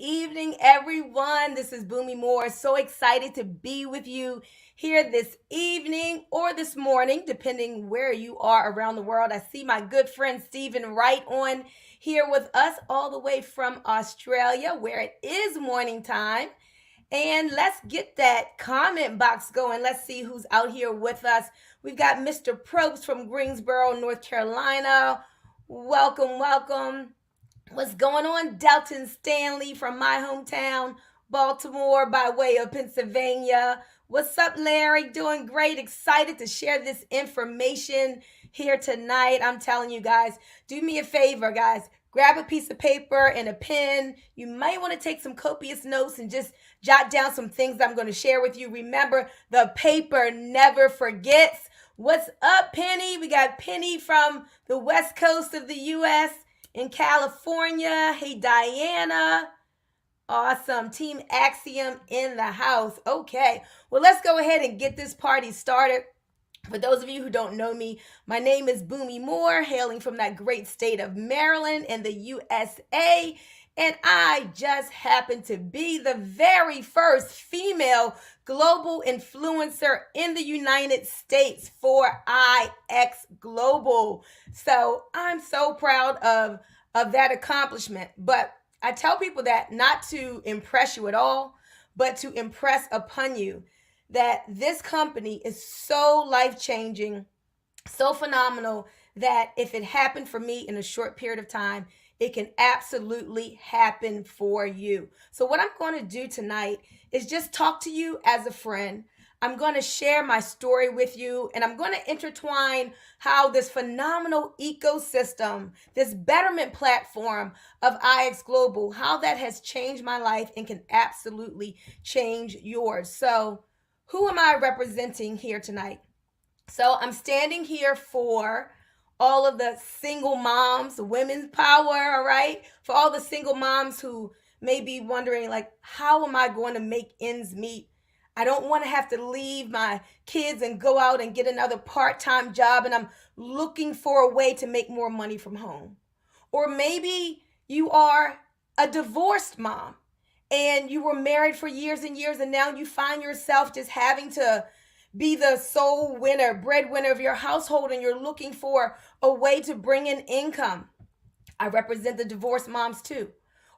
evening, everyone. This is Bunmi Moore. So excited to be with you here this evening or this morning, depending where you are around the world. I see my good friend Stephen Wright on here with us all the way from Australia, where it is morning time. And let's get that comment box going. Let's see who's out here with us. We've got Mr. Probst from Greensboro, North Carolina. Welcome, welcome. What's going on? Delton Stanley from my hometown, Baltimore, by way of Pennsylvania. What's up, Larry? Doing great. Excited to share this information here tonight. I'm telling you guys, do me a favor, guys. Grab a piece of paper and a pen. You might want to take some copious notes and just jot down some things I'm going to share with you. Remember, the paper never forgets. What's up, Penny? We got Penny from the west coast of the U.S., in California. Hey, Diana. Awesome. Team Axiom in the house. Okay. Well, let's go ahead and get this party started. For those of you who don't know me, my name is Bunmi Moore, hailing from that great state of Maryland in the USA. And I just happen to be the very first female global influencer in the United States for IX Global. So I'm so proud of that accomplishment. But I tell people that not to impress you at all, but to impress upon you that this company is so life-changing, so phenomenal, that if it happened for me in a short period of time, it can absolutely happen for you. So what I'm going to do tonight is just talk to you as a friend. I'm going to share my story with you, and I'm going to intertwine how this phenomenal ecosystem, this betterment platform of IX Global, how that has changed my life and can absolutely change yours. So who am I representing here tonight? So I'm standing here for all of the single moms, women's power, all right? For all the single moms who may be wondering, like, how am I going to make ends meet? I don't want to have to leave my kids and go out and get another part-time job, and I'm looking for a way to make more money from home. Or maybe you are a divorced mom and you were married for years and years, and now you find yourself just having to be the sole winner, breadwinner of your household, and you're looking for a way to bring in income. I represent the divorced moms too.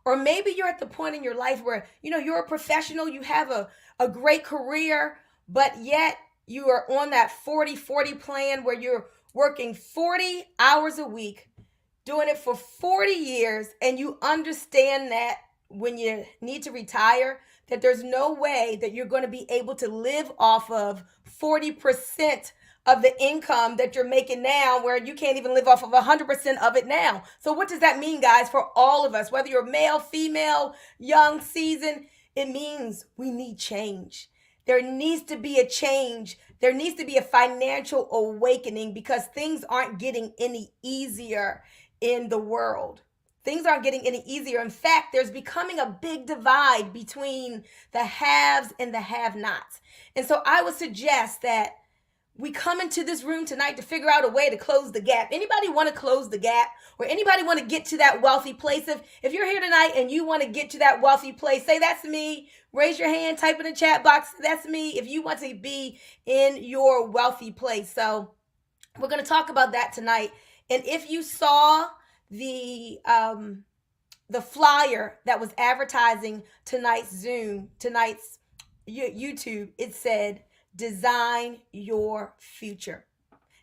Or maybe you're at the point in your life where, you're a professional, you have a great career, but yet you are on that 40-40 plan where you're working 40 hours a week, doing it for 40 years, and you understand that when you need to retire, that there's no way that you're going to be able to live off of 40% of the income that you're making now, where you can't even live off of 100% of it now. So what does that mean, guys, for all of us, whether you're male, female, young, seasoned? It means we need change. There needs to be a change. There needs to be a financial awakening, because things aren't getting any easier in the world. Things aren't getting any easier. In fact, there's becoming a big divide between the haves and the have-nots. And so I would suggest that we come into this room tonight to figure out a way to close the gap. Anybody want to close the gap? Or anybody want to get to that wealthy place? If you're here tonight and you want to get to that wealthy place, say that's me. Raise your hand, type in the chat box, that's me, if you want to be in your wealthy place. So we're going to talk about that tonight. And if you saw the flyer that was advertising tonight's YouTube, it said, design your future.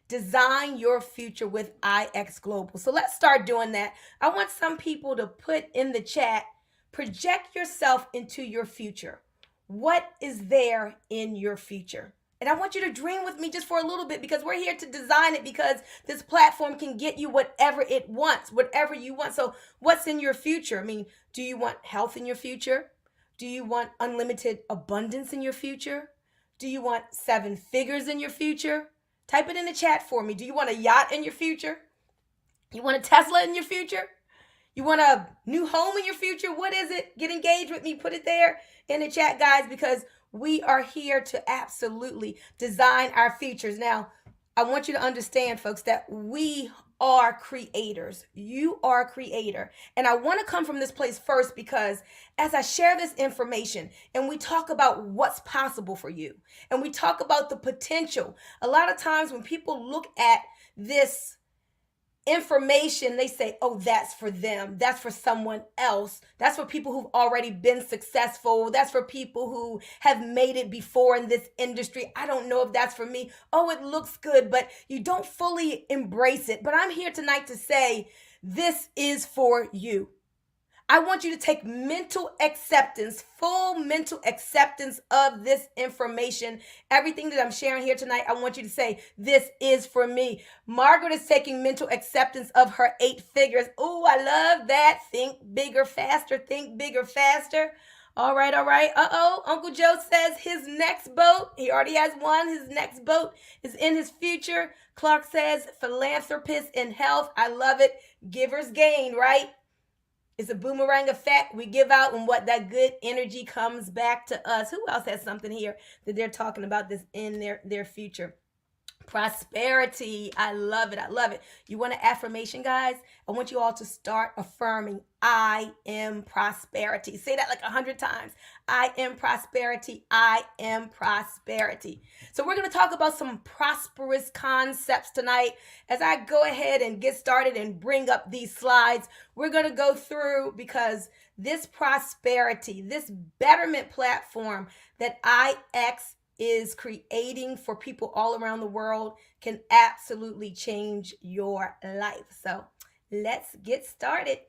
Design your future with IX Global. So let's start doing that. I want some people to put in the chat, project yourself into your future. What is there in your future? And I want you to dream with me just for a little bit, because we're here to design it, because this platform can get you whatever it wants, whatever you want. So what's in your future? I mean, do you want health in your future? Do you want unlimited abundance in your future? Do you want 7 figures in your future? Type it in the chat for me. Do you want a yacht in your future? You want a Tesla in your future? You want a new home in your future? What is it? Get engaged with me. Put it there in the chat, guys, because we are here to absolutely design our futures. Now, I want you to understand, folks, that we are creators. You are a creator. And I want to come from this place first because as I share this information and we talk about what's possible for you and we talk about the potential, a lot of times when people look at this information, they say, oh, that's for them, that's for someone else, that's for people who've already been successful, that's for people who have made it before in this industry. I don't know if that's for me. Oh, it looks good, but you don't fully embrace it. But I'm here tonight to say this is for you. I want you to take mental acceptance, full mental acceptance of this information. Everything that I'm sharing here tonight, I want you to say, this is for me. Margaret is taking mental acceptance of her 8 figures. Oh, I love that. Think bigger, faster. Think bigger, faster. All right, all right. Uh-oh, Uncle Joe says his next boat, he already has one, his next boat is in his future. Clark says philanthropist in health. I love it. Giver's gain, right? It's a boomerang effect. We give out and what that good energy comes back to us. Who else has something here that they're talking about this in their future? Prosperity. I love it. I love it. You want an affirmation, guys? I want you all to start affirming, I am prosperity. Say that like 100 times. I am prosperity. I am prosperity. So we're going to talk about some prosperous concepts tonight. As I go ahead and get started and bring up these slides, we're going to go through because this prosperity, this betterment platform that IX is creating for people all around the world can absolutely change your life. So let's get started.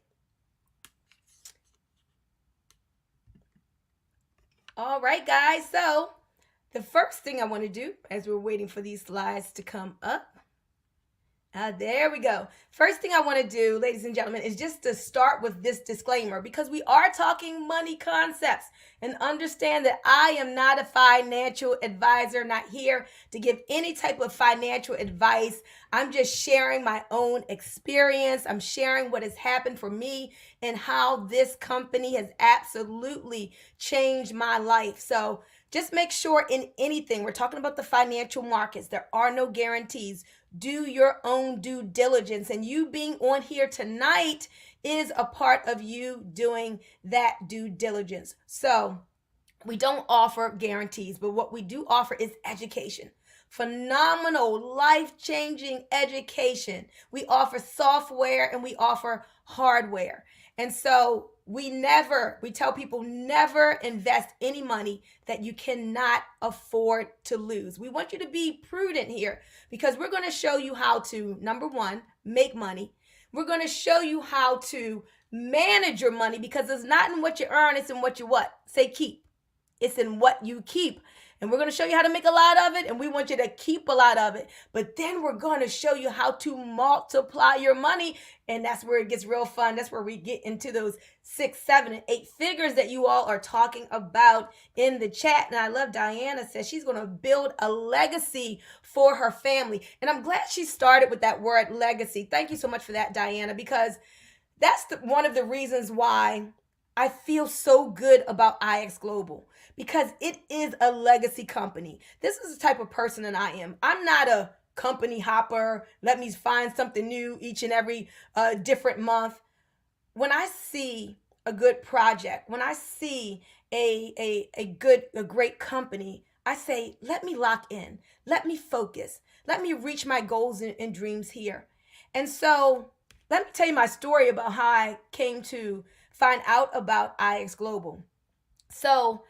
All right, guys. So the first thing I want to do as we're waiting for these slides to come up, there we go. First thing I want to do, ladies and gentlemen, is just to start with this disclaimer because we are talking money concepts and understand that I am not a financial advisor, not here to give any type of financial advice. I'm just sharing my own experience. I'm sharing what has happened for me and how this company has absolutely changed my life. So just make sure in anything, we're talking about the financial markets, there are no guarantees. Do your own due diligence. And you being on here tonight is a part of you doing that due diligence. So we don't offer guarantees, but what we do offer is education. Phenomenal, life-changing education. We offer software and we offer hardware. And so we tell people never invest any money that you cannot afford to lose. We want you to be prudent here because we're going to show you how to, number one, make money. We're going to show you how to manage your money because it's not in what you earn, it's in what you what? Say keep. It's in what you keep. And we're going to show you how to make a lot of it, and we want you to keep a lot of it. But then we're going to show you how to multiply your money, and that's where it gets real fun. That's where we get into those 6, 7, and 8 figures that you all are talking about in the chat. And I love Diana says she's going to build a legacy for her family. And I'm glad she started with that word legacy. Thank you so much for that, Diana, because that's one of the reasons why I feel so good about IX Global. Because it is a legacy company. This is the type of person that I am. I'm not a company hopper. Let me find something new each and every different month. When I see a good project, when I see a great company, I say, let me lock in. Let me focus. Let me reach my goals and dreams here. And so let me tell you my story about how I came to find out about IX Global. So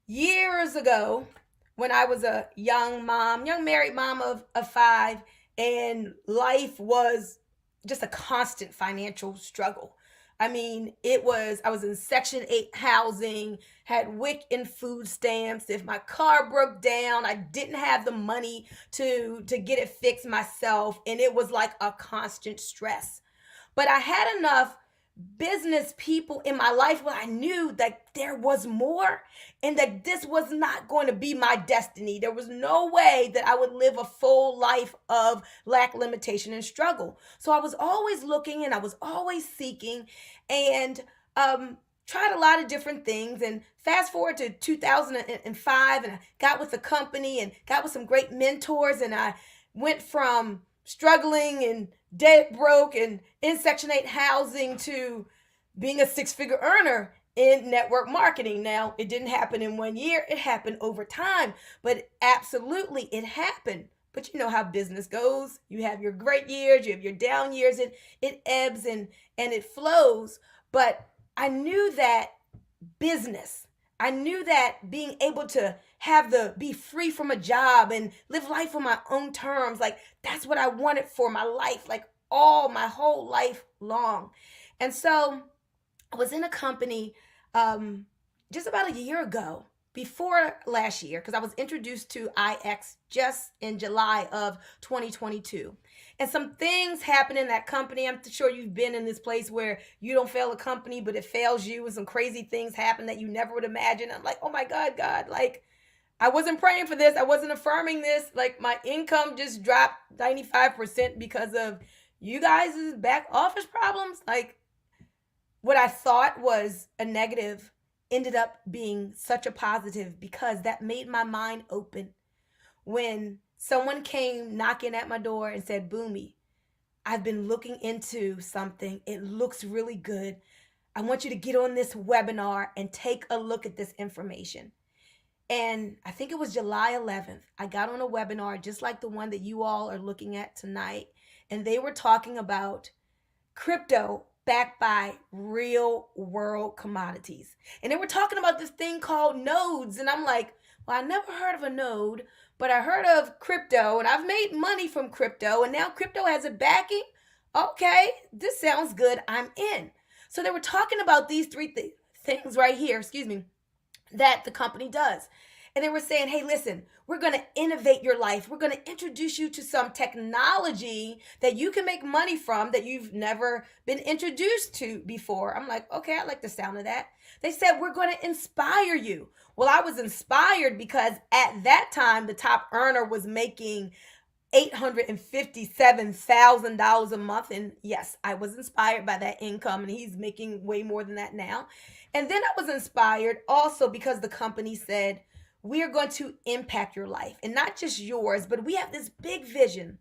years ago, when I was a young married mom of 5, and life was just a constant financial struggle. I mean, I was in Section 8 housing, had WIC and food stamps. If my car broke down, I didn't have the money to get it fixed myself, and it was like a constant stress. But I had enough business people in my life where I knew that there was more and that this was not going to be my destiny. There was no way that I would live a full life of lack, limitation, and struggle. So I was always looking and I was always seeking and tried a lot of different things. And fast forward to 2005, and I got with a company and got with some great mentors, and I went from struggling and dead broke and in Section 8 housing to being a six-figure earner in network marketing. Now, it didn't happen in 1 year, it happened over time, but absolutely it happened. But you know how business goes. You have your great years, you have your down years, and it ebbs and it flows. But I knew that business. I knew that being able to be free from a job and live life on my own terms, like that's what I wanted for my life, like all my whole life long. And so I was in a company just about a year ago, before last year, because I was introduced to IX just in July of 2022. And some things happen in that company. I'm sure you've been in this place where you don't fail a company, but it fails you, and some crazy things happen that you never would imagine. I'm like, oh my God, God, like I wasn't praying for this. I wasn't affirming this. Like my income just dropped 95% because of you guys' back office problems. Like what I thought was a negative ended up being such a positive because that made my mind open. When someone came knocking at my door and said, Boomy, I've been looking into something. It looks really good. I want you to get on this webinar and take a look at this information. And I think it was July 11th. I got on a webinar just like the one that you all are looking at tonight. And they were talking about crypto backed by real world commodities. And they were talking about this thing called nodes. And I'm like, well, I never heard of a node, but I heard of crypto and I've made money from crypto. And now crypto has a backing. Okay, this sounds good. I'm in. So they were talking about these three things right here, that the company does. And they were saying, hey, listen, we're going to innovate your life. We're going to introduce you to some technology that you can make money from that you've never been introduced to before. I'm like, okay, I like the sound of that. They said, we're going to inspire you. Well, I was inspired because at that time, the top earner was making $857,000 a month. And yes, I was inspired by that income, and he's making way more than that now. And then I was inspired also because the company said, we are going to impact your life, and not just yours, but we have this big vision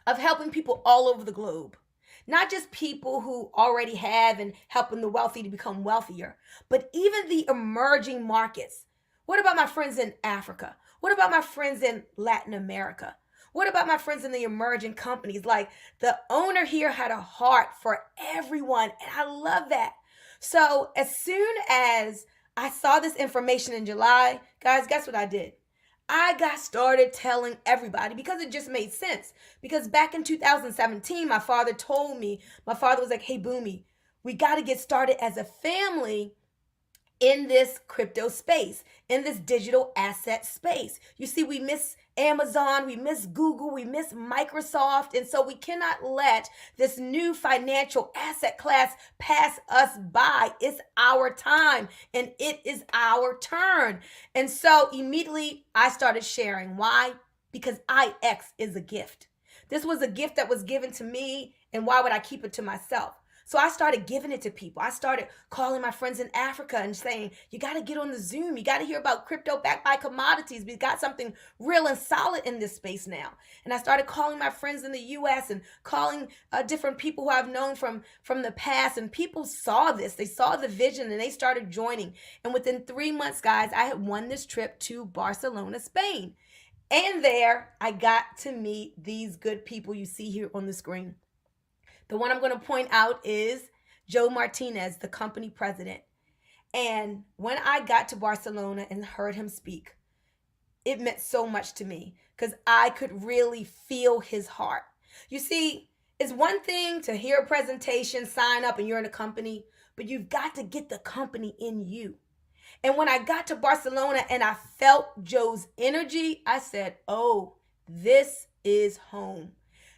of helping people all over the globe. Not just people who already have and helping the wealthy to become wealthier, but even the emerging markets. What about my friends in Africa? What about my friends in Latin America? What about my friends in the emerging companies? Like the owner here had a heart for everyone, and I love that. So as soon as I saw this information in July, guys, guess what I did? I got started telling everybody because it just made sense. Because back in 2017, my father was like, hey, Boomy, we got to get started as a family in this crypto space, in this digital asset space. You see, we miss Amazon, we miss Google, we miss Microsoft, and so we cannot let this new financial asset class pass us by. It's our time and it is our turn. And so immediately I started sharing. Why? Because IX is a gift. This was a gift that was given to me, and why would I keep it to myself? So I started giving it to people. I started calling my friends in Africa and saying, you got to get on the Zoom. You got to hear about crypto backed by commodities. We've got something real and solid in this space now. And I started calling my friends in the US and calling different people who I've known from the past. And people saw this. They saw the vision and they started joining. And within 3 months, guys, I had won this trip to Barcelona, Spain. And there I got to meet these good people you see here on the screen. The one I'm going to point out is Joe Martinez, the company president. And when I got to Barcelona and heard him speak, it meant so much to me because I could really feel his heart. You see, it's one thing to hear a presentation, sign up, and you're in a company, but you've got to get the company in you. And when I got to Barcelona and I felt Joe's energy, I said, oh, this is home.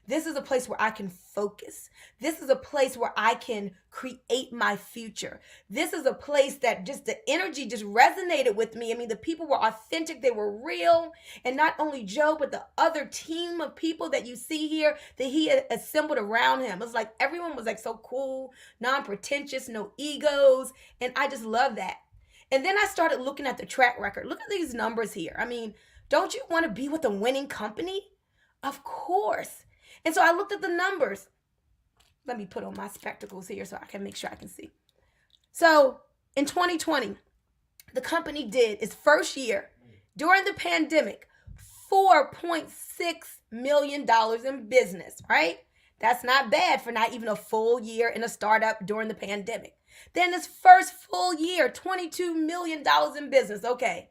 This is a place where I can focus. This is a place where I can create my future. This is a place that just the energy just resonated with me. I mean, the people were authentic. They were real. And not only Joe, but the other team of people that you see here that he had assembled around him. It was like everyone was like so cool, non-pretentious, no egos. And I just love that. And then I started looking at the track record. Look at these numbers here. I mean, don't you want to be with a winning company? Of course. And so I looked at the numbers. Let me put on my spectacles here so I can make sure I can see. So in 2020, the company did its first year during the pandemic, $4.6 million in business, right? That's not bad for not even a full year in a startup during the pandemic. Then its first full year, $22 million in business. Okay,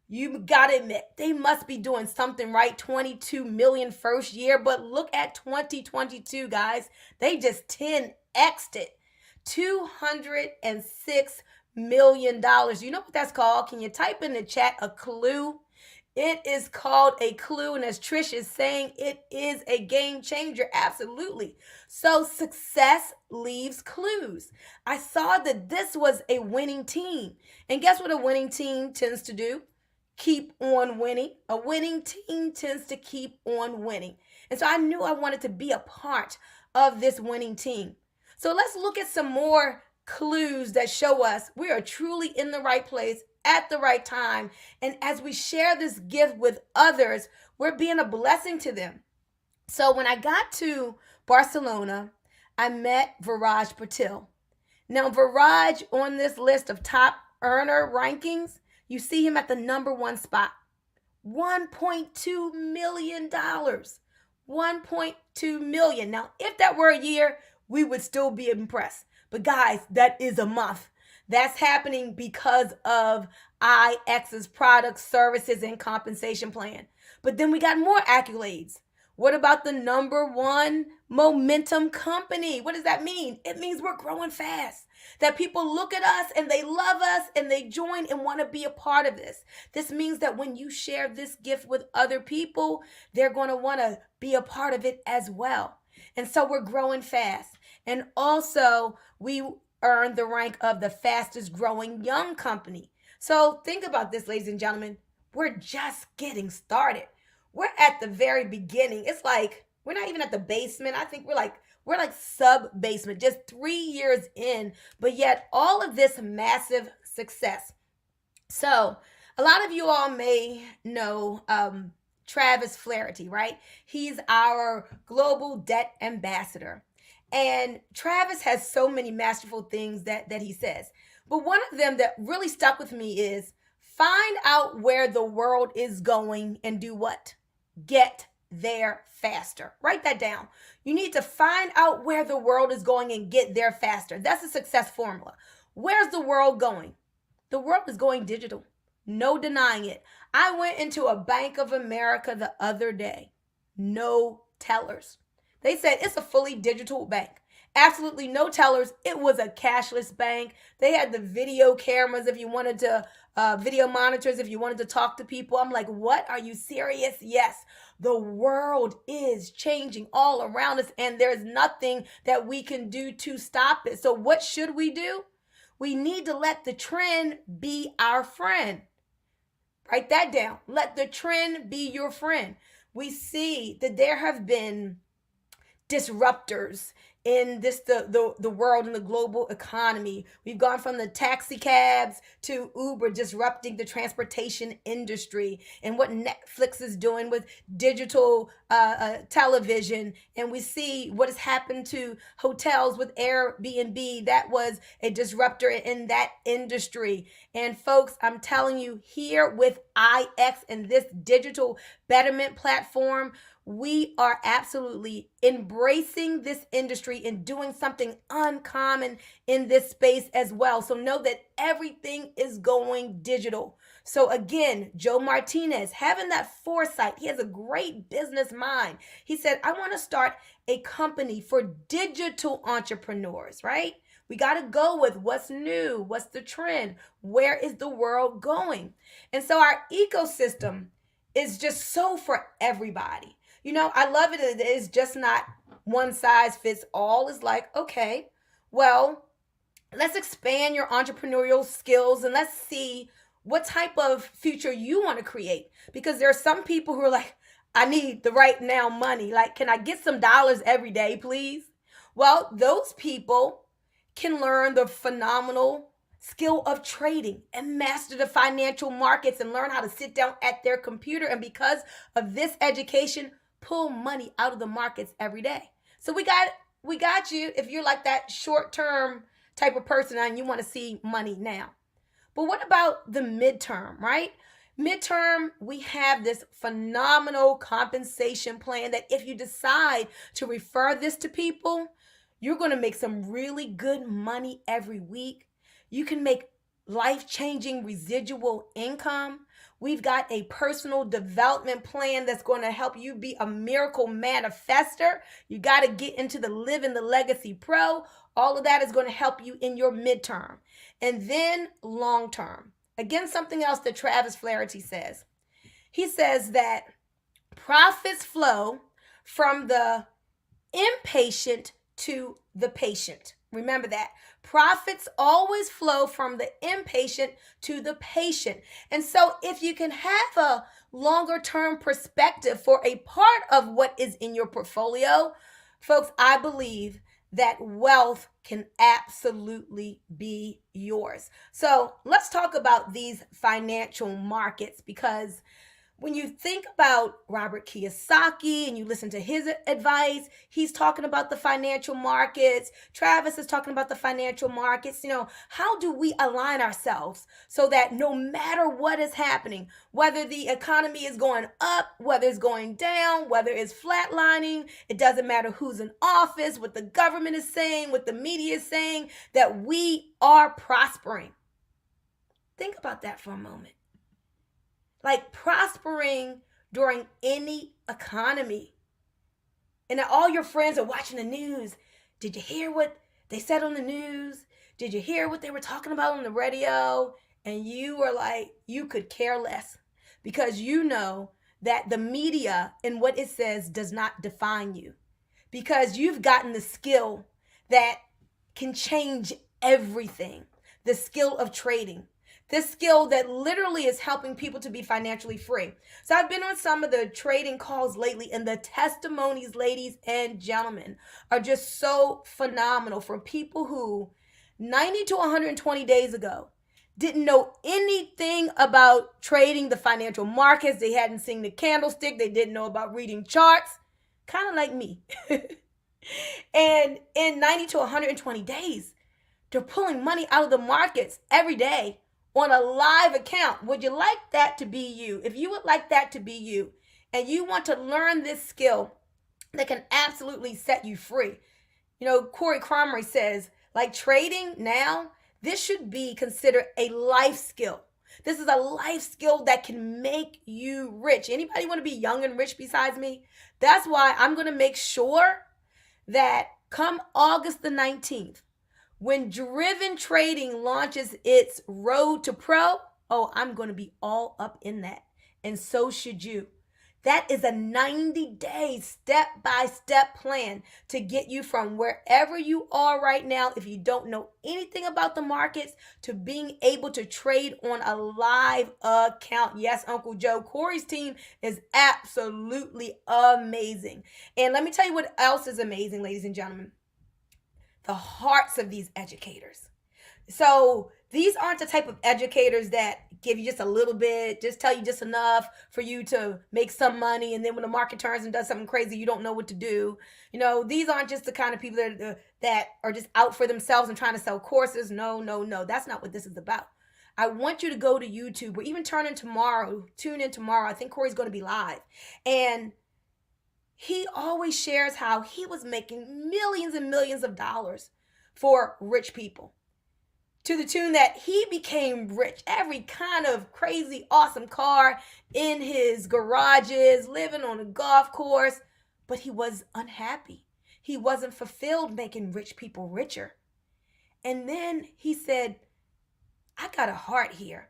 you gotta admit, they must be doing something right. 22 million first year, but look at 2022, guys. They just 10x'd it. $206 million. You know what that's called? Can you type in the chat a clue? It is called a clue, and as Trish is saying, it is a game changer. Absolutely. So success leaves clues. I saw that this was a winning team. And guess what a winning team tends to do? Keep on winning. A winning team tends to keep on winning. And so I knew I wanted to be a part of this winning team. So let's look at some more clues that show us we are truly in the right place at the right time. And as we share this gift with others, we're being a blessing to them. So when I got to Barcelona, I met Viraj Patil. Now, Viraj, on this list of top earner rankings, you see him at the number one spot. $1.2 million. $1.2 million. Now, if that were a year, we would still be impressed. But guys, that is a month. That's happening because of IX's products, services, and compensation plan. But then we got more accolades. What about the number one momentum company? What does that mean? It means we're growing fast. That people look at us and they love us and they join and want to be a part of this. This means that when you share this gift with other people, they're going to want to be a part of it as well. And so we're growing fast. And also, we earned the rank of the fastest growing young company. So think about this, ladies and gentlemen. We're just getting started. We're at the very beginning. It's like we're not even at the basement. I think we're like sub basement, just 3 years in, but yet all of this massive success. So a lot of you all may know Travis Flaherty, right? He's our global debt ambassador. And Travis has so many masterful things that he says. But one of them that really stuck with me is find out where the world is going and do what? Get there faster. Write that down. You need to find out where the world is going and get there faster. That's a success formula. Where's the world going? The world is going digital. No denying it. I went into a Bank of America the other day. No tellers. They said it's a fully digital bank. Absolutely no tellers. It was a cashless bank. They had the video cameras if you wanted to, video monitors if you wanted to talk to people. I'm like, what? Are you serious? Yes. The world is changing all around us, and there's nothing that we can do to stop it. So what should we do? We need to let the trend be our friend. Write that down. Let the trend be your friend. We see that there have been disruptors in the world and the global economy. We've gone from the taxi cabs to Uber disrupting the transportation industry, and what Netflix is doing with digital television. And we see what has happened to hotels with Airbnb. That was a disruptor in that industry. And folks, I'm telling you, here with IX and this digital betterment platform, we are absolutely embracing this industry and doing something uncommon in this space as well. So know that everything is going digital. So again, Joe Martinez, having that foresight, he has a great business mind. He said, I want to start a company for digital entrepreneurs, right? We got to go with what's new, what's the trend, where is the world going? And so our ecosystem is just so for everybody. You know, I love it. It's just not one size fits all. It's like, okay, well, let's expand your entrepreneurial skills and let's see what type of future you want to create. Because there are some people who are like, I need the right now money. Like, can I get some dollars every day, please? Well, those people can learn the phenomenal skill of trading and master the financial markets and learn how to sit down at their computer. And because of this education, pull money out of the markets every day. So we got you if you're like that short-term type of person and you want to see money now. But what about the midterm, right? Midterm, we have this phenomenal compensation plan that if you decide to refer this to people, you're going to make some really good money every week. You can make life changing residual income. We've got a personal development plan that's going to help you be a miracle manifester. You got to get into the Living the Legacy Pro. All of that is going to help you in your midterm. And then long term. Again, something else that Travis Flaherty says. He says that profits flow from the impatient to the patient. Remember that. Profits always flow from the impatient to the patient. And so if you can have a longer term perspective for a part of what is in your portfolio, folks, I believe that wealth can absolutely be yours. So let's talk about these financial markets, because when you think about Robert Kiyosaki and you listen to his advice, he's talking about the financial markets. Travis is talking about the financial markets. How do we align ourselves so that no matter what is happening, whether the economy is going up, whether it's going down, whether it's flatlining, it doesn't matter who's in office, what the government is saying, what the media is saying, that we are prospering. Think about that for a moment. Like prospering during any economy. And all your friends are watching the news. Did you hear what they said on the news? Did you hear what they were talking about on the radio? And you were like, you could care less, because you know that the media and what it says does not define you, because you've gotten the skill that can change everything. The skill of trading. This skill that literally is helping people to be financially free. So I've been on some of the trading calls lately, and the testimonies, ladies and gentlemen, are just so phenomenal from people who 90 to 120 days ago didn't know anything about trading the financial markets. They hadn't seen the candlestick. They didn't know about reading charts, kind of like me. And in 90 to 120 days, they're pulling money out of the markets every day on a live account. Would you like that to be you? If you would like that to be you, and you want to learn this skill that can absolutely set you free. Corey Cromrie says, like trading now, this should be considered a life skill. This is a life skill that can make you rich. Anybody want to be young and rich besides me? That's why I'm going to make sure that come August the 19th, when Driven Trading launches its Road to Pro, I'm going to be all up in that. And so should you. That is a 90-day step-by-step plan to get you from wherever you are right now, if you don't know anything about the markets, to being able to trade on a live account. Yes, Uncle Joe, Corey's team is absolutely amazing. And let me tell you what else is amazing, ladies and gentlemen. The hearts of these educators. So these aren't the type of educators that give you just a little bit, just tell you just enough for you to make some money, and then when the market turns and does something crazy, you don't know what to do. These aren't just the kind of people that are just out for themselves and trying to sell courses. No. That's not what this is about. I want you to go to YouTube, or even tune in tomorrow. I think Corey's going to be live. And he always shares how he was making millions and millions of dollars for rich people, to the tune that he became rich. Every kind of crazy, awesome car in his garages, living on a golf course, but he was unhappy. He wasn't fulfilled making rich people richer. And then he said, I got a heart here.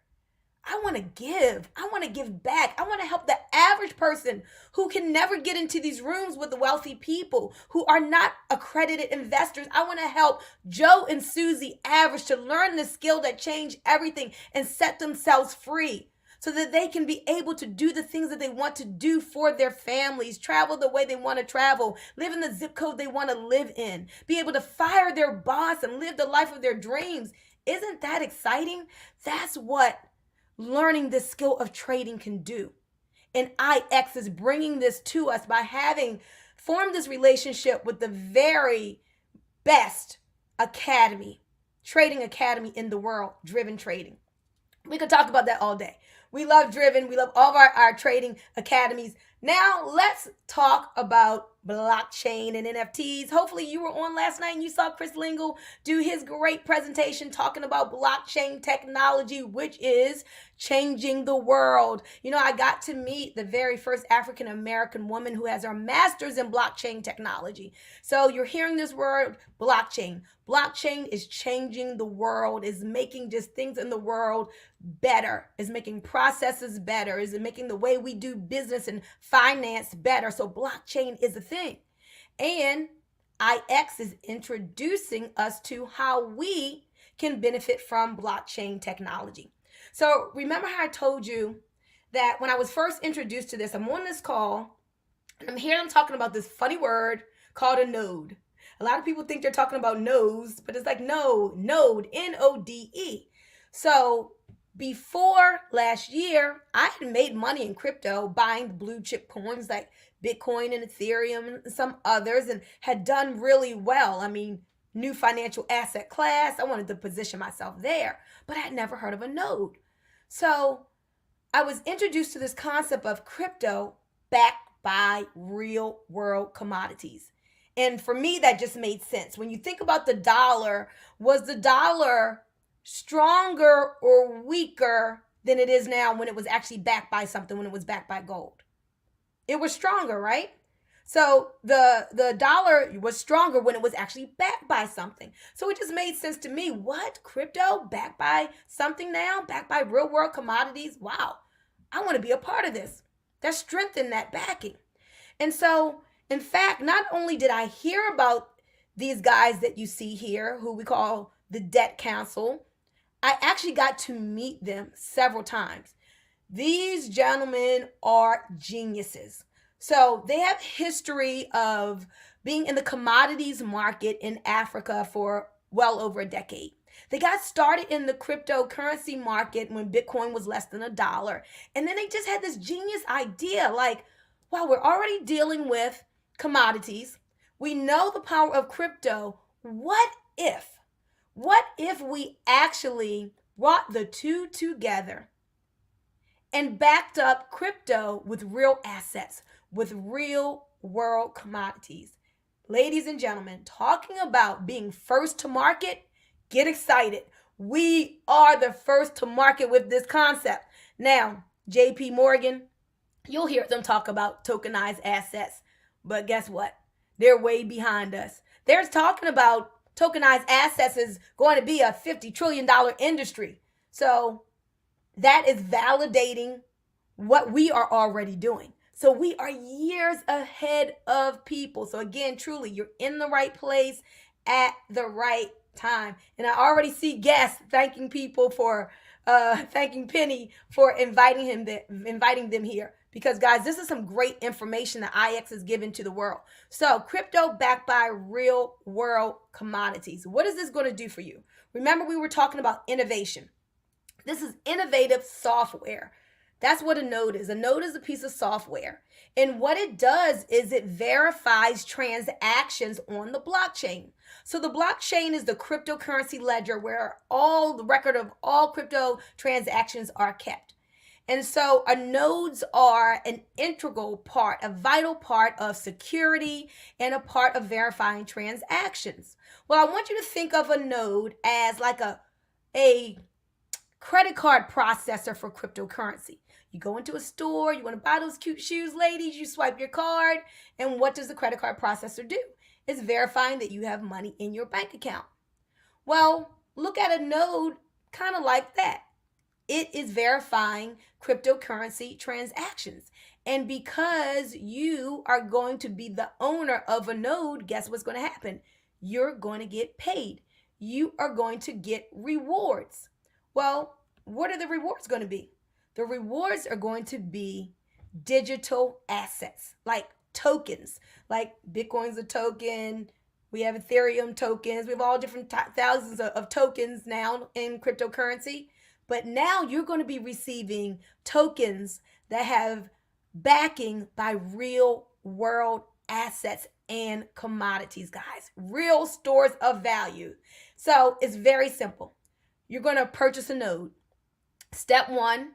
I want to give. I want to give back. I want to help the average person who can never get into these rooms with the wealthy people, who are not accredited investors. I want to help Joe and Susie average to learn the skill that changed everything and set themselves free, so that they can be able to do the things that they want to do for their families, travel the way they want to travel, live in the zip code they want to live in, be able to fire their boss and live the life of their dreams. Isn't that exciting? That's what learning the skill of trading can do. And IX is bringing this to us by having formed this relationship with the very best trading academy in the world, Driven Trading. We could talk about that all day. We love Driven. We love all of our trading academies. Now let's talk about blockchain and NFTs. Hopefully you were on last night and you saw Chris Lingle do his great presentation talking about blockchain technology, which is changing the world. You know, I got to meet the very first African American woman who has her master's in blockchain technology. So you're hearing this word, blockchain. Blockchain is changing the world, is making just things in the world better, is making processes better, is making the way we do business and finance better. So blockchain is a thing. And IX is introducing us to how we can benefit from blockchain technology. So remember how I told you that when I was first introduced to this, I'm on this call and I'm hearing them talking about this funny word called a node. A lot of people think they're talking about nose, but it's like node, N-O-D-E. So before last year, I had made money in crypto buying the blue chip coins like Bitcoin and Ethereum and some others, and had done really well. I mean, new financial asset class. I wanted to position myself there, but I had never heard of a node. So I was introduced to this concept of crypto backed by real world commodities. And for me, that just made sense. When you think about the dollar, was the dollar stronger or weaker than it is now when it was actually backed by something, when it was backed by gold? It was stronger, right? So the dollar was stronger when it was actually backed by something. So it just made sense to me. What? Crypto backed by something now? Backed by real world commodities? Wow. I want to be a part of this. That strengthened that backing. And so, in fact, not only did I hear about these guys that you see here, who we call the Debt Council, I actually got to meet them several times. These gentlemen are geniuses. So they have history of being in the commodities market in Africa for well over a decade. They got started in the cryptocurrency market when Bitcoin was less than $1. And then they just had this genius idea like, wow, we're already dealing with commodities. We know the power of crypto. What if we actually brought the two together and backed up crypto with real assets, with real world commodities? Ladies and gentlemen, talking about being first to market, get excited. We are the first to market with this concept. Now, JP Morgan, you'll hear them talk about tokenized assets, but guess what? They're way behind us. They're talking about tokenized assets is going to be a $50 trillion industry. So that is validating what we are already doing. So we are years ahead of people. So again, truly, you're in the right place at the right time. And I already see guests thanking people for thanking Penny for inviting them here. Because guys, this is some great information that IX is given to the world. So crypto backed by real world commodities. What is this going to do for you? Remember, we were talking about innovation. This is innovative software. That's what a node is. A node is a piece of software. And what it does is it verifies transactions on the blockchain. So the blockchain is the cryptocurrency ledger where all the record of all crypto transactions are kept. And so nodes are an integral part, a vital part of security and a part of verifying transactions. Well, I want you to think of a node as like a credit card processor for cryptocurrency. You go into a store, you want to buy those cute shoes, ladies, you swipe your card, and what does the credit card processor do? It's verifying that you have money in your bank account. Well, look at a node kind of like that. It is verifying cryptocurrency transactions. And because you are going to be the owner of a node, guess what's going to happen? You're going to get paid. You are going to get rewards. Well, what are the rewards going to be? The rewards are going to be digital assets, like tokens, like Bitcoin's a token. We have Ethereum tokens. We have all different thousands of tokens now in cryptocurrency. But now you're going to be receiving tokens that have backing by real world assets and commodities, guys. Real stores of value. So it's very simple. You're going to purchase a node. Step one,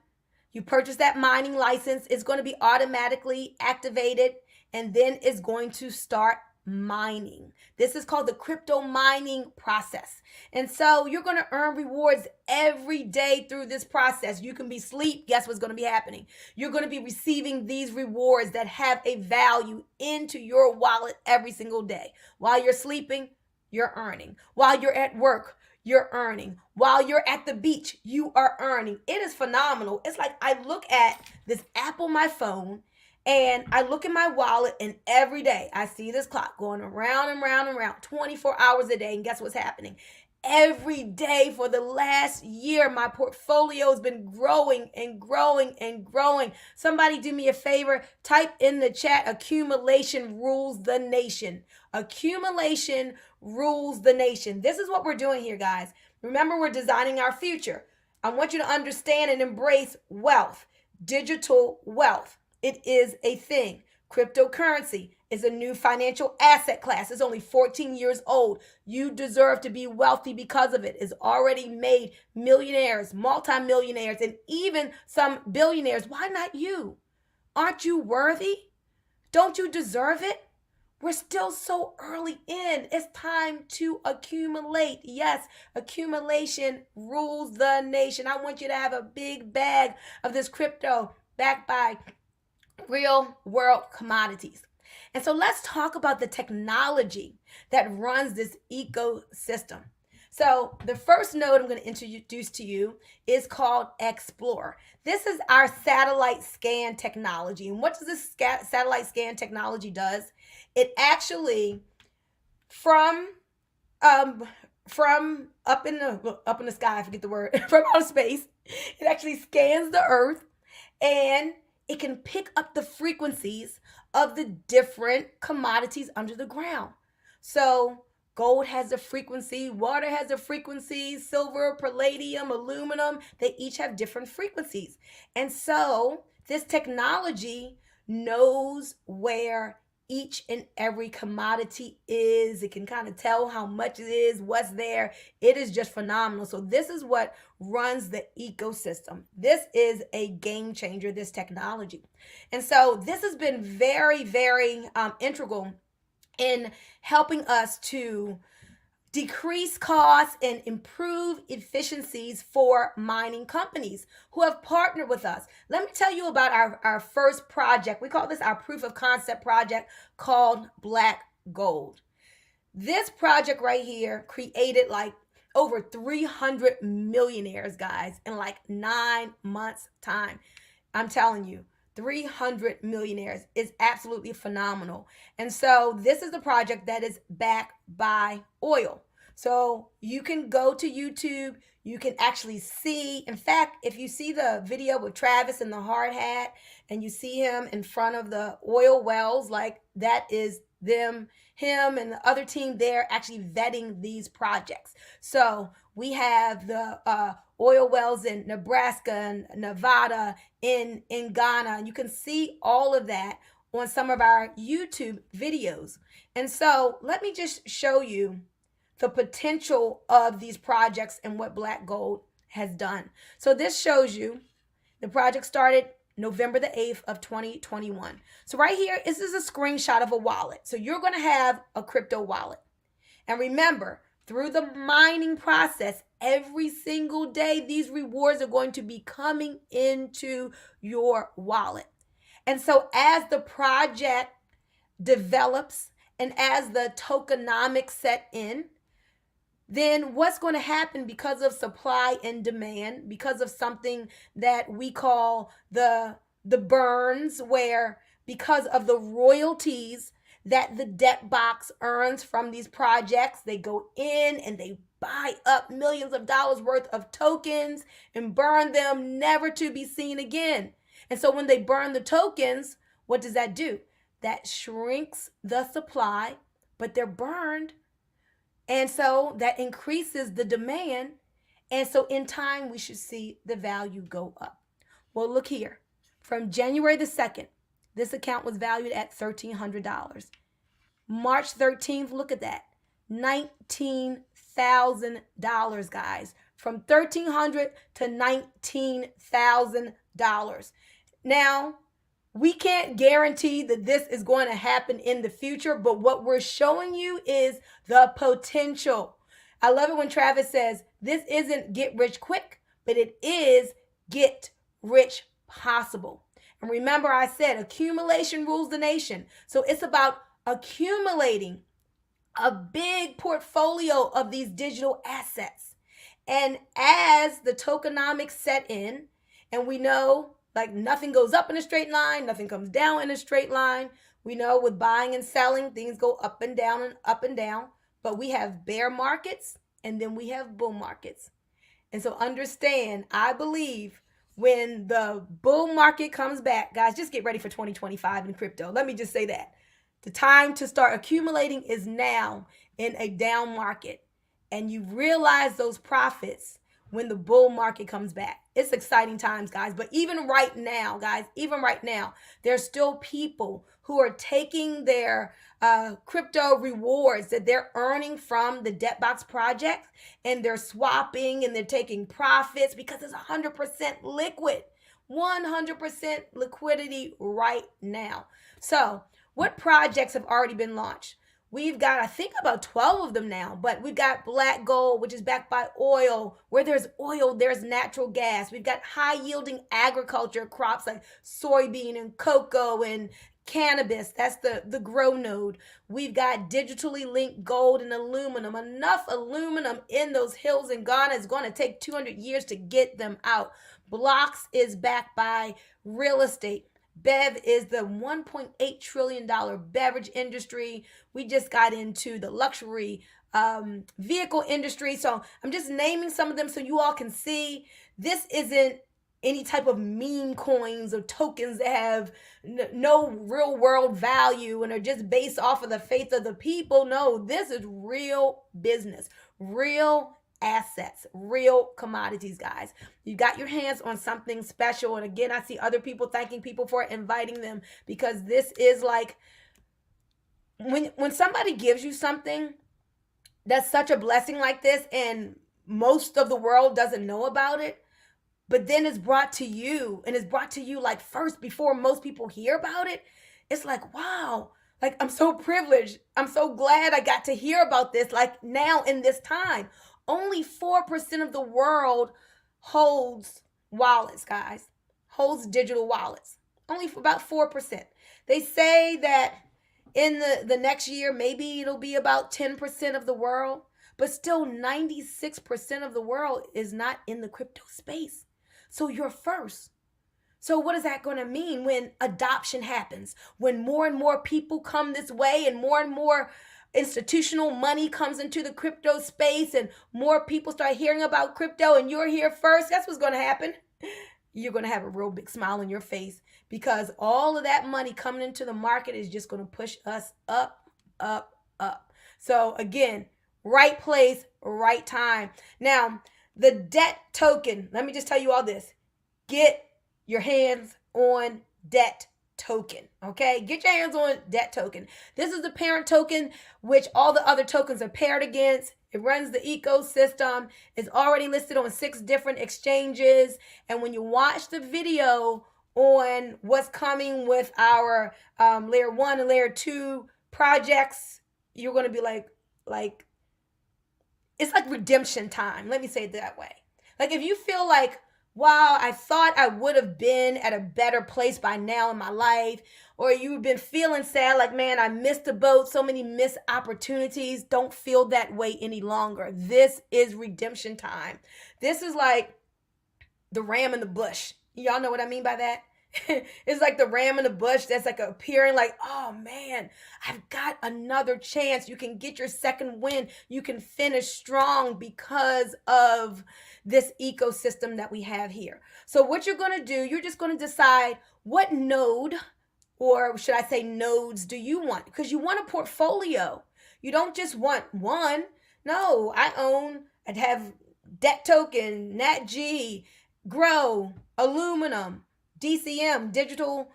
you purchase that mining license. It's going to be automatically activated, and then it's going to start mining. This is called the crypto mining process. And so you're going to earn rewards every day through this process. You can be asleep. Guess what's going to be happening? You're going to be receiving these rewards that have a value into your wallet every single day. While you're sleeping, you're earning. While you're at work, you're earning. While you're at the beach, you are earning. It is phenomenal. It's like I look at this app on my phone and I look in my wallet, and every day I see this clock going around and round and round 24 hours a day. And guess what's happening? Every day for the last year, my portfolio has been growing and growing and growing. Somebody do me a favor, type in the chat, accumulation rules the nation. Accumulation rules the nation. This is what we're doing here, guys. Remember, we're designing our future. I want you to understand and embrace wealth, digital wealth. It is a thing. Cryptocurrency is a new financial asset class. It's only 14 years old. You deserve to be wealthy because of it. It's already made millionaires, multimillionaires, and even some billionaires. Why not you? Aren't you worthy? Don't you deserve it? We're still so early in. It's time to accumulate. Yes, accumulation rules the nation. I want you to have a big bag of this crypto backed by real world commodities. And so let's talk about the technology that runs this ecosystem. So the first node I'm going to introduce to you is called Explore. This is our satellite scan technology. And what does this satellite scan technology does? It actually, from up in the sky, I forget the word, from outer space, it actually scans the earth, and it can pick up the frequencies of the different commodities under the ground. So gold has a frequency, water has a frequency, silver, palladium, aluminum, they each have different frequencies. And so this technology knows where each and every commodity is. It can kind of tell how much it is, what's there. It is just phenomenal. So this is what runs the ecosystem. This is a game changer, this technology. And so this has been very, very integral in helping us to decrease costs and improve efficiencies for mining companies who have partnered with us. Let me tell you about our first project. We call this our proof of concept project called Black Gold. This project right here created like over 300 millionaires, guys, in like 9 months' time. I'm telling you, 300 millionaires is absolutely phenomenal. And so this is the project that is backed by oil. So you can go to YouTube, you can actually see, in fact, if you see the video with Travis in the hard hat and you see him in front of the oil wells, like that is him and the other team there actually vetting these projects. So we have the oil wells in Nebraska and Nevada, in Ghana. And you can see all of that on some of our YouTube videos. And so let me just show you the potential of these projects and what Black Gold has done. So this shows you the project started November the 8th of 2021. So right here, this is a screenshot of a wallet. So you're going to have a crypto wallet. And remember, through the mining process, every single day, these rewards are going to be coming into your wallet. And so as the project develops and as the tokenomics set in, then what's going to happen because of supply and demand, because of something that we call the burns, where because of the royalties that the debt box earns from these projects, they go in and they buy up millions of dollars worth of tokens and burn them, never to be seen again. And so when they burn the tokens, what does that do? That shrinks the supply, but they're burned. And so that increases the demand. And so in time, we should see the value go up. Well, look here. From January the 2nd this account was valued at $1,300. March 13th, look at that. $19,000, guys. From $1,300 to $19,000. Now, we can't guarantee that this is going to happen in the future, but what we're showing you is the potential. I love it when Travis says, this isn't get rich quick, but it is get rich possible. And remember, I said accumulation rules the nation. So it's about accumulating a big portfolio of these digital assets. And as the tokenomics set in, and we know like nothing goes up in a straight line, nothing comes down in a straight line. We know with buying and selling, things go up and down and up and down. But we have bear markets and then we have bull markets. And so understand, I believe when the bull market comes back, guys, just get ready for 2025 in crypto. Let me just say that. The time to start accumulating is now in a down market. And you realize those profits when the bull market comes back. It's exciting times, guys. But even right now, guys, even right now, there's still people who are taking their crypto rewards that they're earning from the Debtbox project, and they're swapping and they're taking profits because it's 100% liquid. 100% liquidity right now. So what projects have already been launched? We've got, I think, about 12 of them now, but we've got Black Gold, which is backed by oil. Where there's oil, there's natural gas. We've got high-yielding agriculture crops like soybean and cocoa and cannabis. That's the grow node. We've got digitally linked gold and aluminum. Enough aluminum in those hills in Ghana is going to take 200 years to get them out. Blocks is backed by real estate. Bev is the $1.8 trillion beverage industry. We just got into the luxury vehicle industry. So I'm just naming some of them so you all can see this isn't any type of meme coins or tokens that have no real world value and are just based off of the faith of the people. No, this is real business, real assets, real commodities, guys. You got your hands on something special. And again, I see other people thanking people for inviting them, because this is like when somebody gives you something that's such a blessing like this, and most of the world doesn't know about it, but then it's brought to you, and it's brought to you like first before most people hear about it. It's like, wow, like I'm so privileged. I'm so glad I got to hear about this like now in this time. Only 4% of the world holds wallets, guys. Holds digital wallets. Only about 4%. They say that in the next year, maybe it'll be about 10% of the world. But still, 96% of the world is not in the crypto space. So you're first. So what is that going to mean when adoption happens? When more and more people come this way and more institutional money comes into the crypto space and more people start hearing about crypto and you're here first, that's what's going to happen. You're going to have a real big smile on your face, because all of that money coming into the market is just going to push us up, up, up. So again, right place, right time. Now, the debt token, let me just tell you all this. Get your hands on debt token, okay? Get your hands on debt token. This is the parent token, which all the other tokens are paired against. It runs the ecosystem. It's already listed on 6 different exchanges. And when you watch the video on what's coming with our layer 1 and layer 2 projects, you're going to be like, it's like redemption time. Let me say it that way. Like if you feel like, wow, I thought I would have been at a better place by now in my life, or you've been feeling sad, like, man, I missed the boat, so many missed opportunities. Don't feel that way any longer. This is redemption time. This is like the ram in the bush. Y'all know what I mean by that? It's like the ram in the bush that's like appearing like, oh man, I've got another chance. You can get your second win. You can finish strong because of this ecosystem that we have here. So what you're going to do, you're just going to decide what node, or should I say nodes, do you want? Because you want a portfolio. You don't just want one. No, I'd have debt token, NatG, Grow, aluminum, DCM, digital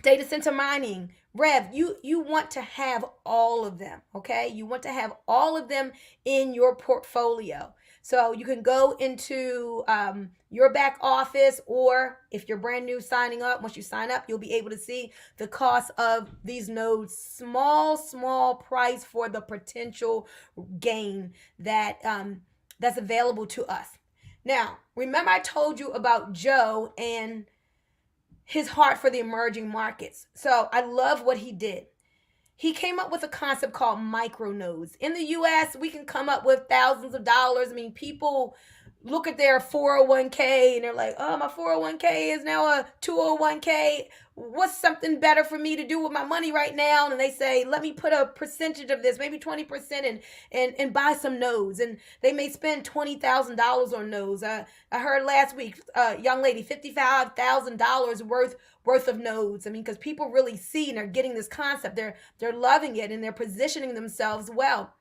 Data center mining, Rev, you want to have all of them, okay? You want to have all of them in your portfolio. So you can go into your back office, or if you're brand new signing up, once you sign up, you'll be able to see the cost of these nodes. Small price for the potential gain that that's available to us. Now, remember I told you about Joe and his heart for the emerging markets. So I love what he did. He came up with a concept called micronodes. In the US, we can come up with thousands of dollars. I mean, people look at their 401k and they're like, oh, my 401k is now a 201k. What's something better for me to do with my money right now? And they say, let me put a percentage of this, maybe 20%, and buy some nodes. And they may spend $20,000 on nodes. I heard last week, young lady, $55,000 worth of nodes. I mean, because people really see and are getting this concept. They're loving it and they're positioning themselves well.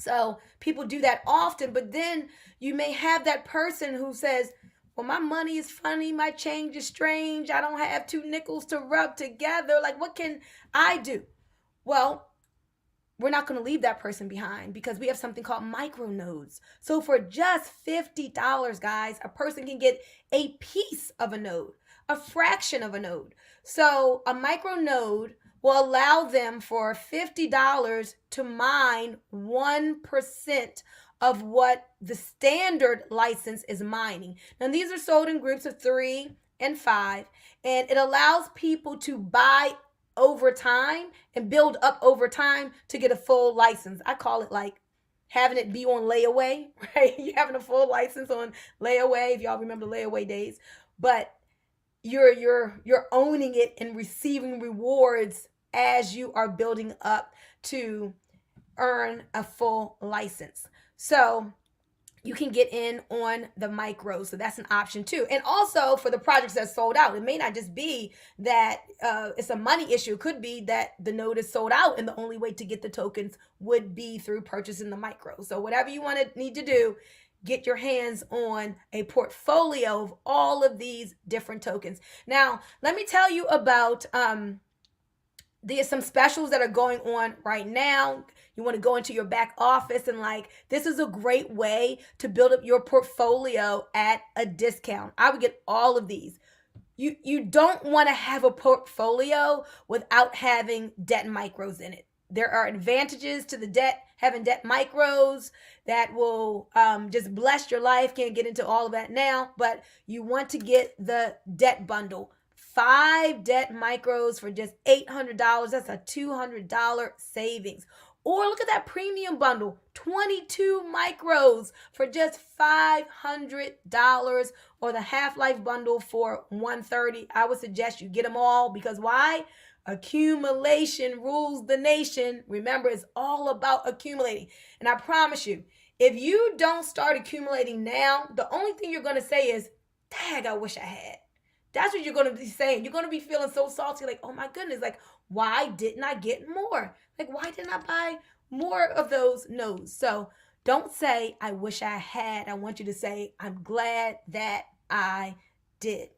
So people do that often, but then you may have that person who says, well, my money is funny, my change is strange, I don't have two nickels to rub together. Like, what can I do? Well, we're not going to leave that person behind, because we have something called micronodes. So for just $50, guys, a person can get a piece of a node, a fraction of a node. So a micronode will allow them for $50 to mine 1% of what the standard license is mining. Now, these are sold in groups of 3 and 5, and it allows people to buy over time and build up over time to get a full license. I call it like having it be on layaway, right? You're having a full license on layaway, if y'all remember layaway days, but you're owning it and receiving rewards as you are building up to earn a full license. So you can get in on the micro. So that's an option too. And also for the projects that sold out, it may not just be that it's a money issue. It could be that the node is sold out and the only way to get the tokens would be through purchasing the micro. So whatever you need to do, get your hands on a portfolio of all of these different tokens. Now, let me tell you about there's some specials that are going on right now. You want to go into your back office and this is a great way to build up your portfolio at a discount. I would get all of these. You don't want to have a portfolio without having debt micros in it. There are advantages to having debt micros that will just bless your life. Can't get into all of that now, but you want to get the debt bundle. 5 debt micros for just $800. That's a $200 savings. Or look at that premium bundle, 22 micros for just $500, or the Half-Life bundle for $130. I would suggest you get them all, because why? Accumulation rules the nation. Remember, it's all about accumulating. And I promise you, if you don't start accumulating now, the only thing you're going to say is, dang, I wish I had. That's what you're going to be saying. You're going to be feeling so salty, like, oh my goodness, why didn't I get more? Why didn't I buy more of those nodes? So don't say, I wish I had. I want you to say, I'm glad that I did.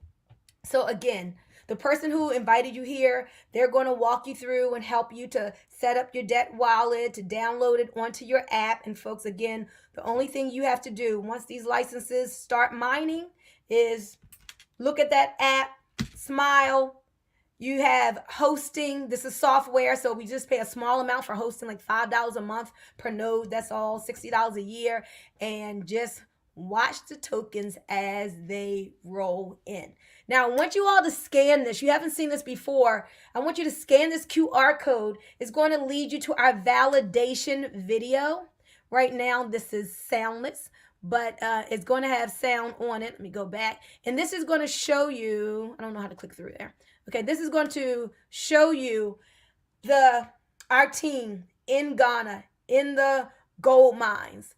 So again, the person who invited you here, they're going to walk you through and help you to set up your debt wallet, to download it onto your app. And folks, again, the only thing you have to do once these licenses start mining is look at that app, smile. You have hosting. This is software, so we just pay a small amount for hosting, like $5 a month per node. That's all, $60 a year. And just watch the tokens as they roll in. Now, I want you all to scan this. You haven't seen this before. I want you to scan this QR code. It's going to lead you to our validation video. Right now, this is soundless, but it's going to have sound on it. Let me go back. And this is going to show you, I don't know how to click through there. Okay, this is going to show you our team in Ghana, in the gold mines,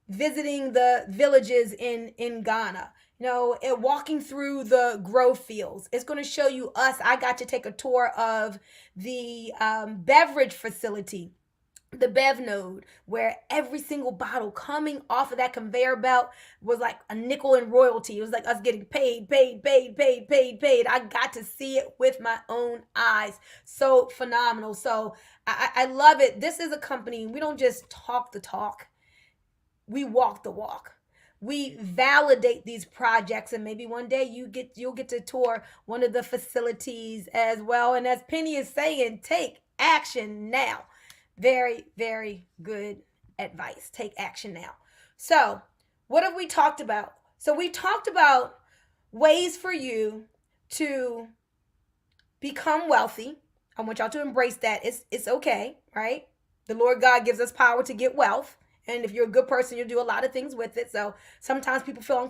visiting the villages in Ghana, and walking through the grow fields. It's going to show you us. I got to take a tour of the beverage facility the Bev node, where every single bottle coming off of that conveyor belt was like a nickel in royalty. It was like us getting paid, paid, paid, paid, paid, paid. I got to see it with my own eyes. So phenomenal. So I love it. This is a company, we don't just talk the talk, we walk the walk. We validate these projects, and maybe one day you'll get to tour one of the facilities as well. And as Penny is saying, take action now. Very, very good advice. Take action now. So, what have we talked about? So, we talked about ways for you to become wealthy. I want y'all to embrace that. It's okay, right? The Lord God gives us power to get wealth. And if you're a good person, you'll do a lot of things with it. So sometimes people feel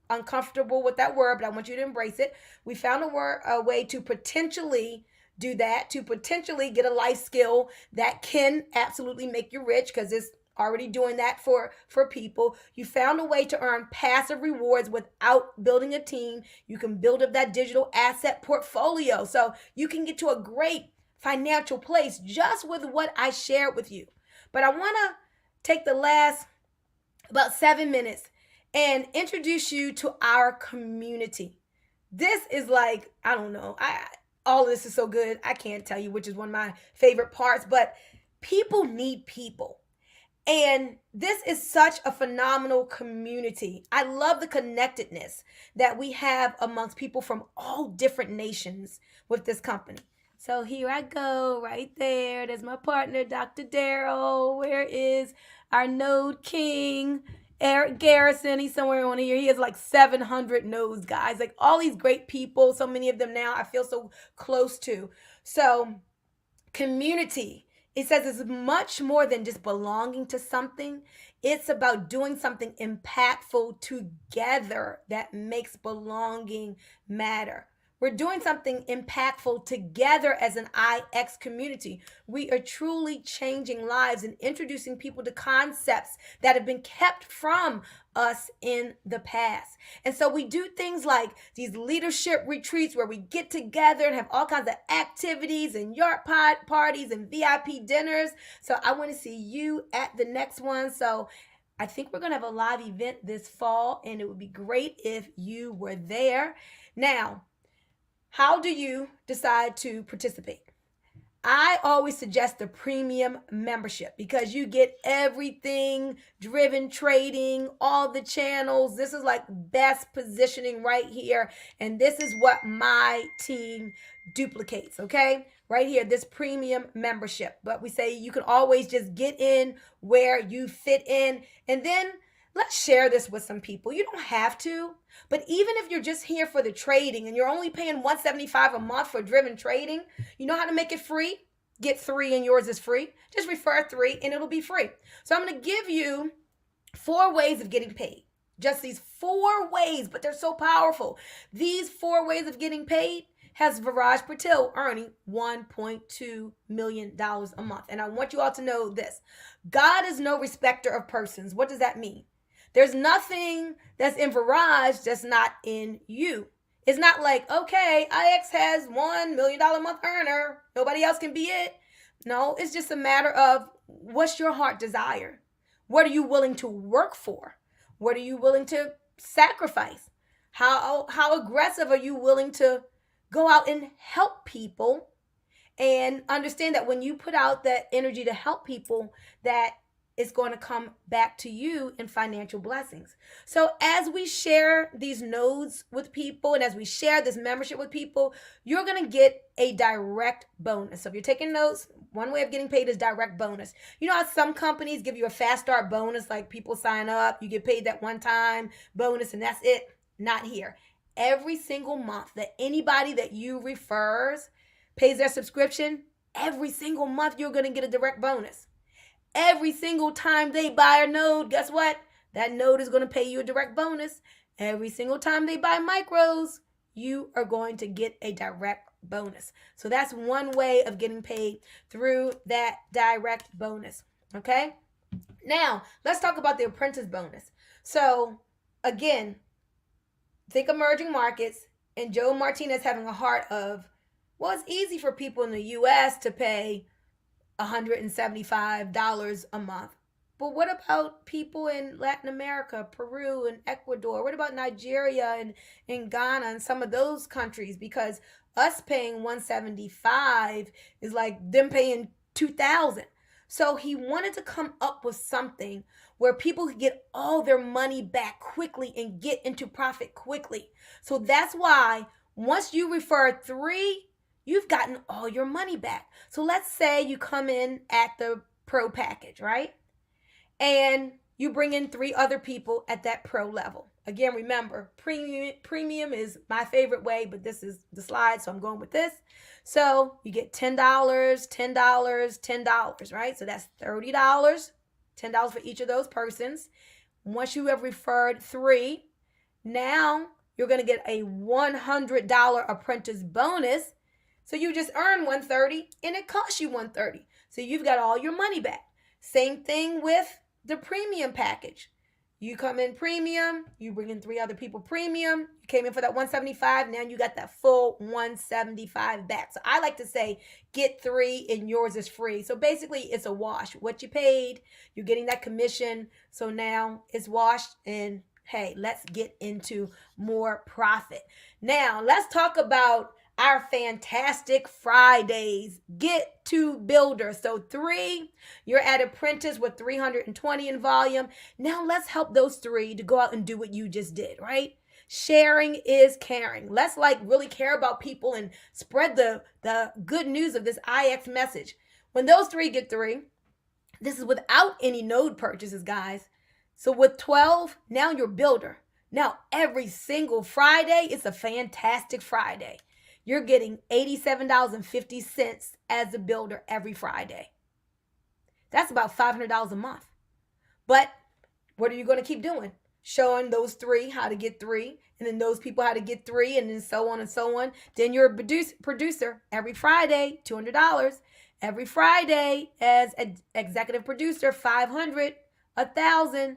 uncomfortable with that word, but I want you to embrace it. We found a way to potentially do that, to potentially get a life skill that can absolutely make you rich, because it's already doing that for people. You found a way to earn passive rewards without building a team. You can build up that digital asset portfolio, so you can get to a great financial place just with what I shared with you. But I want to take the last about 7 minutes and introduce you to our community. This is like, I don't know, all of this is so good. I can't tell you which is one of my favorite parts, but people need people. And this is such a phenomenal community. I love the connectedness that we have amongst people from all different nations with this company. So here I go, right there. There's my partner, Dr. Darrell. Where is our node king? Eric Garrison, he's somewhere on here. He has like 700 nodes, guys. Like all these great people, so many of them now I feel so close to. So, community. It says it's much more than just belonging to something. It's about doing something impactful together that makes belonging matter. We're doing something impactful together as an IX community. We are truly changing lives and introducing people to concepts that have been kept from us in the past. And so we do things like these leadership retreats where we get together and have all kinds of activities and yard parties and VIP dinners. So I want to see you at the next one. So I think we're going to have a live event this fall, and it would be great if you were there. Now, how do you decide to participate? I always suggest the premium membership because you get everything, driven trading, all the channels. This is like best positioning right here. And this is what my team duplicates, okay? Right here, this premium membership. But we say you can always just get in where you fit in. And then let's share this with some people. You don't have to, but even if you're just here for the trading and you're only paying $175 a month for driven trading, you know how to make it free? Get 3 and yours is free. Just refer 3 and it'll be free. So I'm going to give you 4 ways of getting paid. Just these 4 ways, but they're so powerful. These 4 ways of getting paid has Viraj Patel earning $1.2 million a month. And I want you all to know this. God is no respecter of persons. What does that mean? There's nothing that's in Viraj that's not in you. It's not like, okay, IX has $1 million a month earner. Nobody else can be it. No, it's just a matter of what's your heart desire? What are you willing to work for? What are you willing to sacrifice? How aggressive are you willing to go out and help people? And understand that when you put out that energy to help people, that it's going to come back to you in financial blessings. So as we share these nodes with people and as we share this membership with people, you're going to get a direct bonus. So if you're taking notes, one way of getting paid is direct bonus. You know how some companies give you a fast start bonus, like people sign up, you get paid that one time bonus and that's it? Not here. Every single month that anybody that you refers pays their subscription, every single month you're going to get a direct bonus. Every single time they buy a node, guess what? That node is going to pay you a direct bonus. Every single time they buy micros, you are going to get a direct bonus. So that's one way of getting paid, through that direct bonus. Okay? Now, let's talk about the apprentice bonus. So, again, think emerging markets and Joe Martinez having a heart of, well, it's easy for people in the U.S. to pay $175 a month. But what about people in Latin America, Peru and Ecuador? What about Nigeria and Ghana and some of those countries? Because us paying 175 is like them paying 2,000. So he wanted to come up with something where people could get all their money back quickly and get into profit quickly. So that's why once you refer 3, you've gotten all your money back. So let's say you come in at the pro package, right? And you bring in 3 other people at that pro level. Again, remember, premium is my favorite way, but this is the slide, so I'm going with this. So you get $10, $10, $10, right? So that's $30, $10 for each of those persons. Once you have referred 3, now you're going to get a $100 apprentice bonus. So you just earn $130 and it costs you $130. So you've got all your money back. Same thing with the premium package. You come in premium, you bring in 3 other people premium, you came in for that 175, now you got that full 175 back. So I like to say get 3 and yours is free. So basically it's a wash. What you paid, you're getting that commission. So now it's washed and hey, let's get into more profit. Now let's talk about our fantastic Fridays. Get to builder. So 3, you're at apprentice with 320 in volume. Now let's help those 3 to go out and do what you just did, right? Sharing is caring. Let's really care about people and spread the good news of this IX message. When those 3 get 3, this is without any node purchases, guys. So with 12, now you're builder. Now every single Friday, it's a fantastic Friday. You're getting $87.50 as a builder every Friday. That's about $500 a month. But what are you going to keep doing? Showing those 3 how to get 3, and then those people how to get 3, and then so on and so on. Then you're a producer every Friday, $200. Every Friday as an executive producer, $500, $1,000.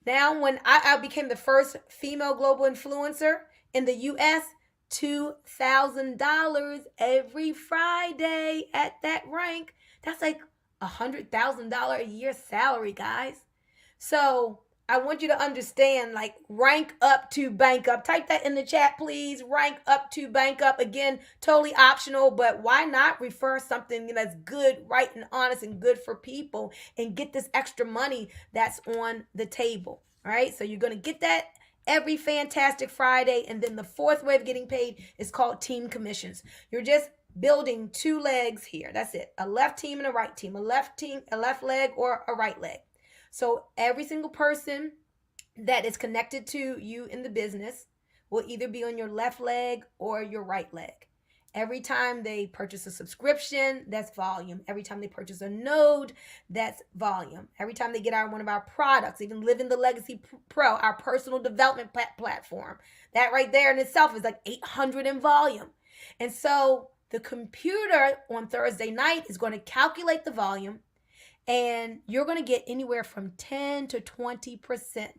Now when I became the first female global influencer in the U.S., $2,000 every Friday at that rank. That's like $100,000 a year salary, guys. So I want you to understand, rank up to bank up. Type that in the chat, please. Rank up to bank up. Again, totally optional, but why not refer something that's good, right, and honest and good for people and get this extra money that's on the table, all right? So you're going to get that every fantastic Friday. And then the 4th way of getting paid is called team commissions. You're just building 2 legs here. That's it. A left team and a right team. A left leg or a right leg. So every single person that is connected to you in the business will either be on your left leg or your right leg. Every time they purchase a subscription, that's volume. Every time they purchase a node, that's volume. Every time they get one of our products, even Living the Legacy Pro, our personal development platform, that right there in itself is like 800 in volume. And so the computer on Thursday night is going to calculate the volume, and you're going to get anywhere from 10 to 20%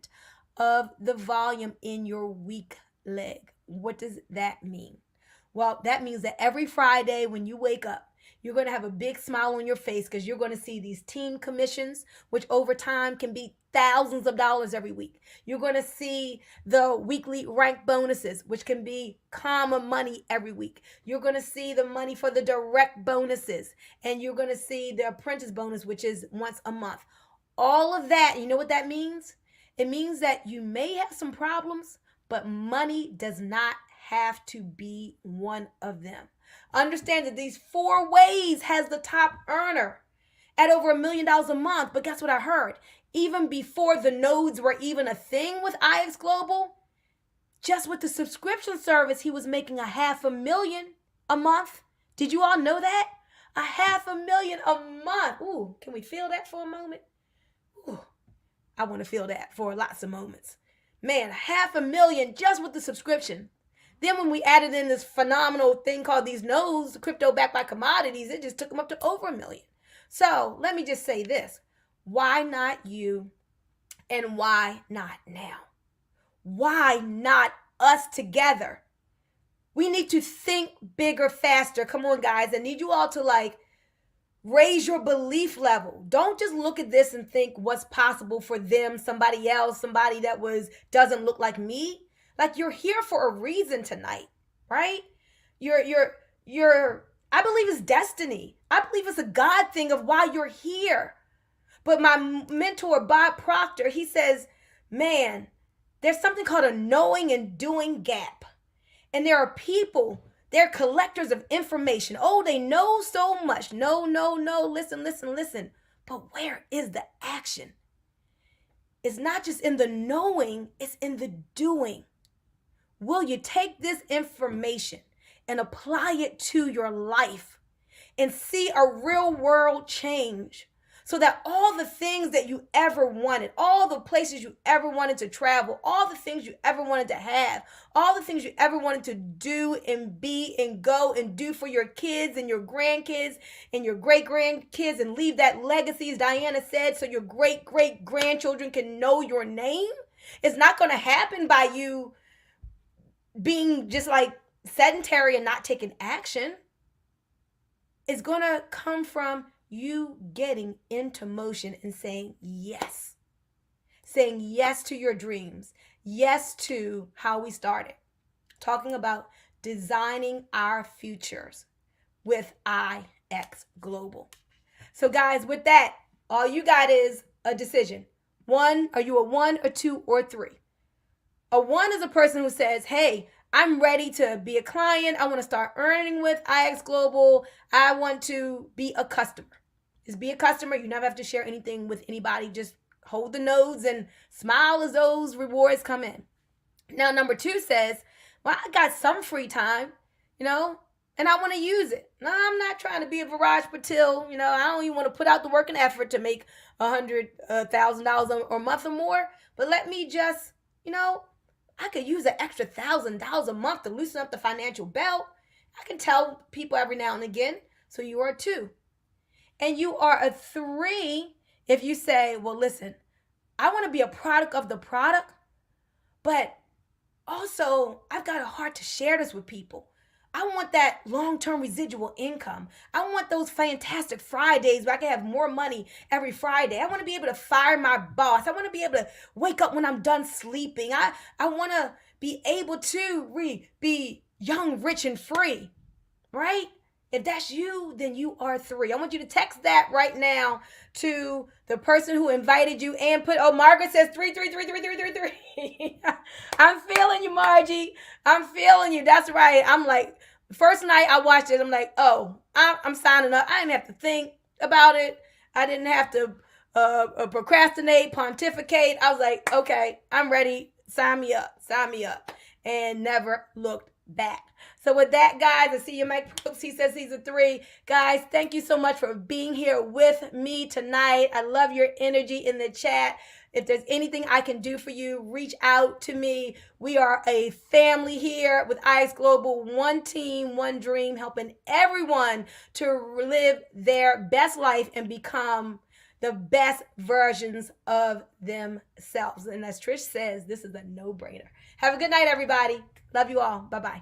of the volume in your weak leg. What does that mean? Well, that means that every Friday when you wake up, you're going to have a big smile on your face because you're going to see these team commissions, which over time can be thousands of dollars every week. You're going to see the weekly rank bonuses, which can be common money every week. You're going to see the money for the direct bonuses, and you're going to see the apprentice bonus, which is once a month. All of that, you know what that means? It means that you may have some problems, but money does not have to be one of them. Understand that these 4 ways has the top earner at over $1 million a month. But guess what I heard? Even before the nodes were even a thing with IX Global, just with the subscription service, he was making $500,000 a month. Did you all know that? $500,000 a month. Ooh, can we feel that for a moment? Ooh, I want to feel that for lots of moments. Man, $500,000 just with the subscription. Then when we added in this phenomenal thing called these nodes, crypto backed by commodities, it just took them up to over $1 million. So let me just say this. Why not you, and why not now? Why not us together? We need to think bigger, faster. Come on, guys. I need you all to Raise your belief level. Don't just look at this and think what's possible for them, somebody else, somebody that doesn't look like me. Like, you're here for a reason tonight, right? You're I believe it's destiny. I believe it's a God thing of why you're here. But my mentor, Bob Proctor, he says, man, there's something called a knowing and doing gap. And there are people, they're collectors of information. Oh, they know so much. No, listen. But where is the action? It's not just in the knowing, it's in the doing. Will you take this information and apply it to your life and see a real world change? So that all the things that you ever wanted, all the places you ever wanted to travel, all the things you ever wanted to have, all the things you ever wanted to do and be and go and do for your kids and your grandkids and your great-grandkids and leave that legacy, as Diana said, so your great-great-grandchildren can know your name. It's not going to happen by you being just like sedentary and not taking action. It's going to come from you getting into motion and saying yes to your dreams, yes to how we started, talking about designing our futures with IX Global. So guys, with that, all you got is a decision. One, are you a 1 or 2 or 3? A 1 is a person who says, hey, I'm ready to be a client. I want to start earning with IX Global. I want to be a customer. Just be a customer. You never have to share anything with anybody. Just hold the notes and smile as those rewards come in. Now, number 2 says, well, I got some free time, and I want to use it. No, I'm not trying to be a Viraj Patil. I don't even want to put out the work and effort to make $100,000 a month or more. But let me just, I could use an extra $1,000 a month to loosen up the financial belt. I can tell people every now and again. So you are a 2. And you are a 3 if you say, well, listen, I want to be a product of the product, but also I've got a heart to share this with people. I want that long-term residual income. I want those fantastic Fridays where I can have more money every Friday. I want to be able to fire my boss. I want to be able to wake up when I'm done sleeping. I want to be able to be young, rich, and free, right? If that's you, then you are 3. I want you to text that right now to the person who invited you and Margaret says 3. I'm feeling you, Margie. I'm feeling you. That's right. I'm like, first night I watched it, I'm like, oh, I'm signing up. I didn't have to think about it. I didn't have to procrastinate, pontificate. I was like, okay, I'm ready. Sign me up. And never looked back. So with that, guys, I see you, Mike Brooks. He says he's a 3. Guys, thank you so much for being here with me tonight. I love your energy in the chat. If there's anything I can do for you, reach out to me. We are a family here with IX Global, one team, one dream, helping everyone to live their best life and become the best versions of themselves. And as Trish says, this is a no-brainer. Have a good night, everybody. Love you all. Bye-bye.